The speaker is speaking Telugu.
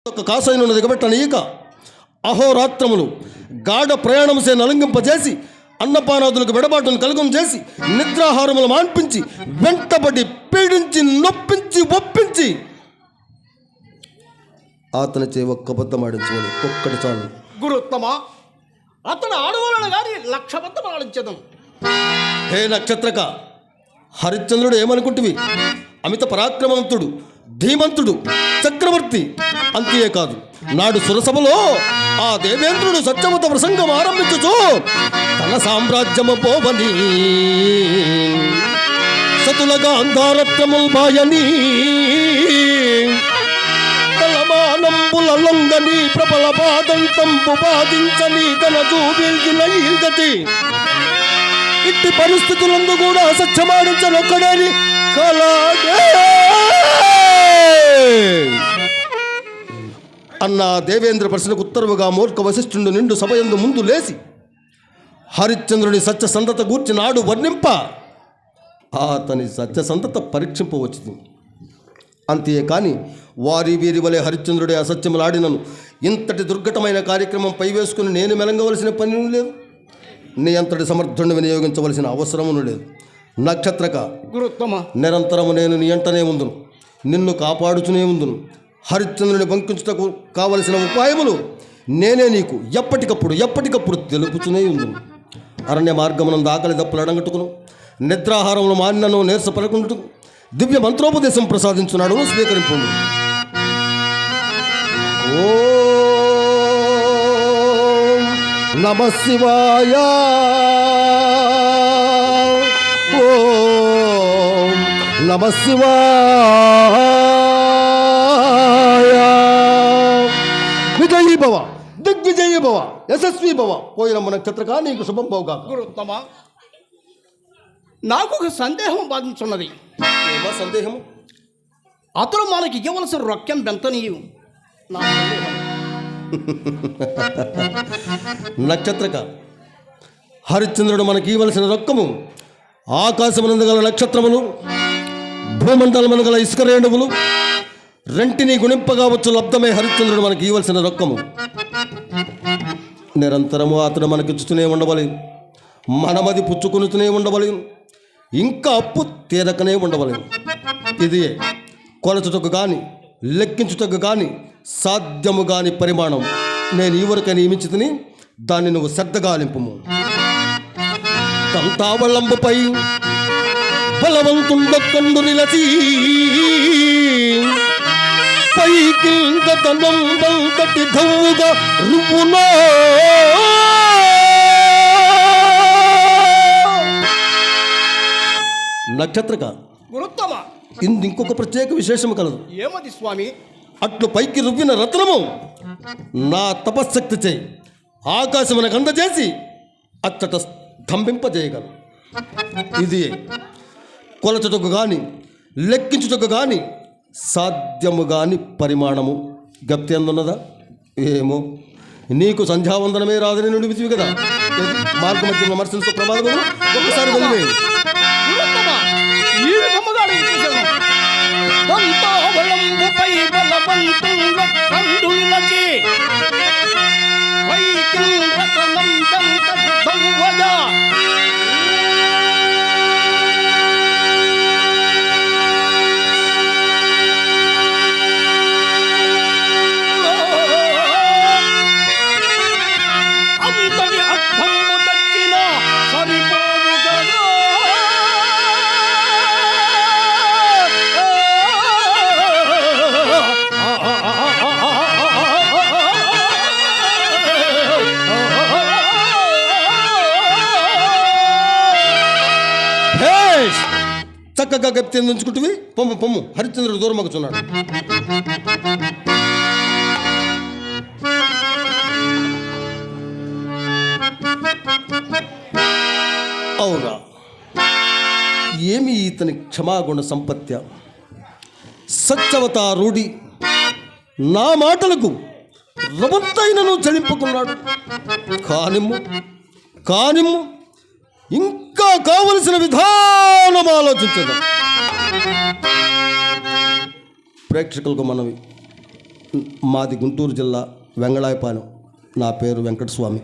ఒక కాసైనది కాబట్టి అనేక అహోరాత్రములు గాఢ ప్రయాణముసే నలంగింపజేసి అన్నపానాదులకు వెడబాటును కలుగం చేసి నిద్రాహారములు మాన్పించి వెంటబడి పీడించి నొప్పించి ఒప్పించి అతనిచే ఒక్క బద్దం ఆడించుకోవాలి. ఒక్కటి చాలు గురుత్తమ. అతను ఆడవాళ్ళను కానీ 1,00,000 బద్దం ఆడించదం. హే నక్షత్రక, హరిశ్చంద్రుడు ఏమనుకుంటువి? అమిత పరాక్రమవంతుడు, ధీమంతుడు, చక్రవర్తి. అంతే కాదు, నాడు సురసభలో ఆ దేవేంద్రుడు సత్యవత ప్రసంగం ఆరంభించుచు తన సామ్రాజ్యము పోవని సతులగా అంధారత్రముల్ బాయని తలమానంబుల లొంగని ప్రబల బాదంతంపు బాధించని తన చూపిల్చిన ఈగతి ఇట్టి పరిస్థితులందు కూడా సత్యమాడించనొక్కడని కలాగే అన్న దేవేంద్ర ప్రశ్నకు ఉత్తర్వుగా మూర్ఖ వశిష్ఠుడు నిండు సభయందు ముందు లేచి హరిశ్చంద్రుని సత్యసంధత గూర్చి నాడు వర్ణింప అతని సత్యసంధత పరీక్షింపవచ్చును. అంతేకాని వారి వీరి వలె హరిశ్చంద్రుడే అసత్యములాడినను ఇంతటి దుర్ఘటమైన కార్యక్రమం పైవేసుకుని నేను మెలంగవలసిన పని లేదు, నీ అంతటి సమర్థుడిని వినియోగించవలసిన అవసరమును లేదు. నక్షత్రక, నిరంతరము నేను నీ అంటనే ఉందును, నిన్ను కాపాడుచునే ఉందును. హరిశ్చంద్రుని బంకించుటకు కావలసిన ఉపాయములు నేనే నీకు ఎప్పటికప్పుడు తెలుపుచునే ఉందును. అరణ్య మార్గమునందు ఆకలి దప్పులు అడంగట్టుకును, నిద్రాహారములు మాన్యను నీరసపడకుండుటకు దివ్య మంత్రోపదేశం ప్రసాదించున్నాడు. స్వీకరింపు. ఓం నమః శివాయ. ఓం నమః శివాయ. విజయీ భవ, దిగ్విజయీ భవ, యశస్వీ భవ. పోయినమ్మ నక్షత్రక, నీకు శుభం పోగా. గురుత్తమ, నాకు ఒక సందేహం బాధించున్నది. ఏమో సందేహము? అతను మనకి ఇవ్వవలసిన రొక్యం బెంతనీయు. నా సందేహం. నక్షత్రక, హరిశ్చంద్రుడు మనకి ఇవ్వవలసిన రొక్కము ఆకాశమునందు గల నక్షత్రములు, భూమండలమును గల ఇసుక రేణువులు రెంటిని గుణింపగా వచ్చు లబ్ధమే హరిశ్చంద్రుడు మనకి ఇవ్వవలసిన రొక్కము. నిరంతరము అతడు మనకిచ్చుతూనే ఉండవలేదు, మనమది పుచ్చుకొనుతూనే ఉండవలేదు, ఇంకా అప్పు తీరకనే ఉండవలేదు. ఇది కొలచుటకు కానీ లెక్కించుటకు కానీ సాధ్యము కాని పరిమాణం నేను ఈవరక నియమించుతుని, దాన్ని నువ్వు శ్రద్ధగా నింపుము. తంతావళంబుపై బలవంతుండొక్కండు నిలచి పైకి గతనంతటి ధవ్వుగా రువ్వునా నక్షత్రక. గురుత్తమ, ఇంకొక ప్రత్యేక విశేషము కలదు. ఏమది స్వామి? అట్లు పైకి రువ్విన రత్నము నా తపశ్శక్తి చేయి ఆకాశమునకు అందజేసి అచ్చట స్తంభింపజేయగలను. ఇది కొలచుటకు కానీ లెక్కించుటకు కానీ సాధ్యము కాని పరిమాణము గప్తి అందున్నదా? ఏమో, నీకు సంధ్యావందనమే రాదని నుండి విసివి కదా. మార్గ మధ్య విమర్శించే ప్రమాదము ఒకసారి వెళ్ళి చక్కగా గప్తి ఉంచుకుంటువి. పొమ్ము హరిశ్చంద్రుడు దూరం మగుచున్నాడు. అవునా, ఏమి ఇతని క్షమాగుణ సంపత్య! సత్యవతారూఢి నా మాటలకు రవంతైనను చెలింపుకున్నాడు. కానిమ్ము ఇంకా కావలసిన విధానం ఆలోచించదాం. ప్రేక్షకులకు మనవి, మాది గుంటూరు జిల్లా వెంగళాయపాలెం. నా పేరు వెంకటస్వామి.